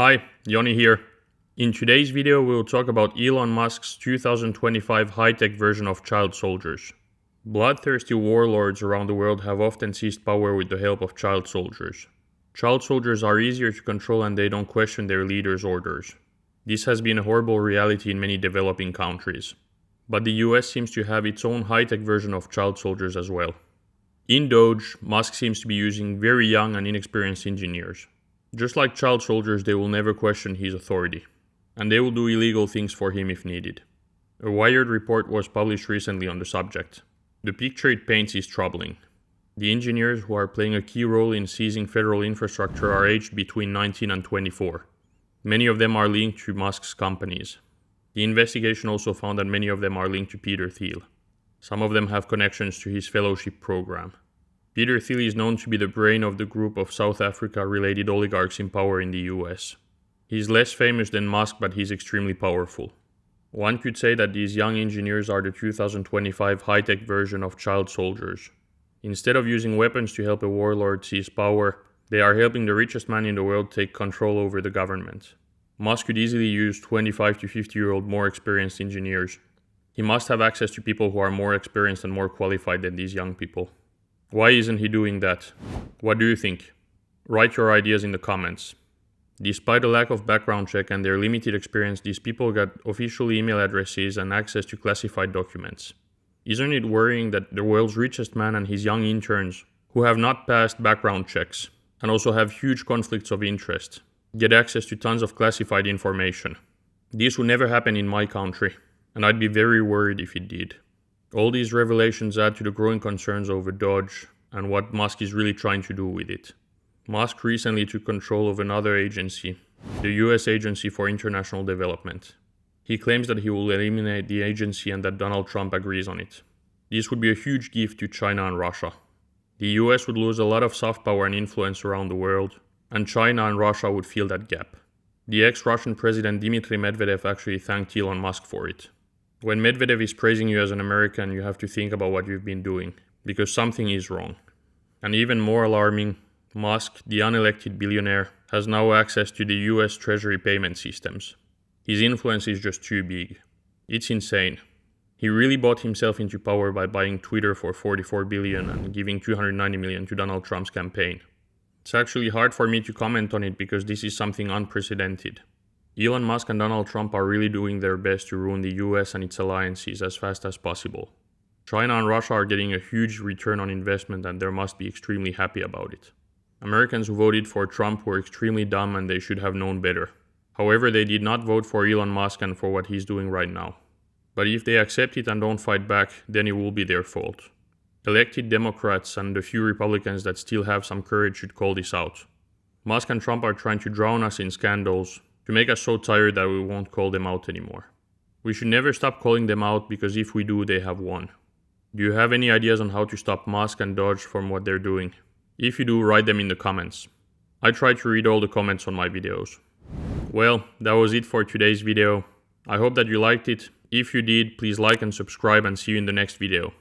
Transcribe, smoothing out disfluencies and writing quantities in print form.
Hi, Joni here. In today's video we'll talk about Elon Musk's 2025 high-tech version of child soldiers. Bloodthirsty warlords around the world have often seized power with the help of child soldiers. Child soldiers are easier to control and they don't question their leaders' orders. This has been a horrible reality in many developing countries. But the US seems to have its own high-tech version of child soldiers as well. In DOGE, Musk seems to be using very young and inexperienced engineers. Just like child soldiers, they will never question his authority, and they will do illegal things for him if needed. A Wired report was published recently on the subject. The picture it paints is troubling. The engineers who are playing a key role in seizing federal infrastructure are aged between 19 and 24. Many of them are linked to Musk's companies. The investigation also found that many of them are linked to Peter Thiel. Some of them have connections to his fellowship program. Peter Thiel is known to be the brain of the group of South Africa-related oligarchs in power in the US. He's less famous than Musk, but he's extremely powerful. One could say that these young engineers are the 2025 high-tech version of child soldiers. Instead of using weapons to help a warlord seize power, they are helping the richest man in the world take control over the government. Musk could easily use 25 to 50-year-old more experienced engineers. He must have access to people who are more experienced and more qualified than these young people. Why isn't he doing that? What do you think? Write your ideas in the comments. Despite a lack of background check and their limited experience, these people got official email addresses and access to classified documents. Isn't it worrying that the world's richest man and his young interns, who have not passed background checks and also have huge conflicts of interest, get access to tons of classified information? This would never happen in my country, and I'd be very worried if it did. All these revelations add to the growing concerns over DOGE and what Musk is really trying to do with it. Musk recently took control of another agency, the US Agency for International Development. He claims that he will eliminate the agency and that Donald Trump agrees on it. This would be a huge gift to China and Russia. The US would lose a lot of soft power and influence around the world, and China and Russia would fill that gap. The ex-Russian president Dmitry Medvedev actually thanked Elon Musk for it. When Medvedev is praising you as an American, you have to think about what you've been doing, because something is wrong. And even more alarming, Musk, the unelected billionaire, has now access to the US Treasury payment systems. His influence is just too big. It's insane. He really bought himself into power by buying Twitter for $44 billion and giving $290 million to Donald Trump's campaign. It's actually hard for me to comment on it because this is something unprecedented. Elon Musk and Donald Trump are really doing their best to ruin the US and its alliances as fast as possible. China and Russia are getting a huge return on investment and they must be extremely happy about it. Americans who voted for Trump were extremely dumb and they should have known better. However, they did not vote for Elon Musk and for what he's doing right now. But if they accept it and don't fight back, then it will be their fault. Elected Democrats and the few Republicans that still have some courage should call this out. Musk and Trump are trying to drown us in scandals, to make us so tired that we won't call them out anymore. We should never stop calling them out because if we do, they have won. Do you have any ideas on how to stop Musk and DOGE from what they're doing? If you do, write them in the comments. I try to read all the comments on my videos. Well, that was it for today's video. I hope that you liked it. If you did, please like and subscribe and see you in the next video.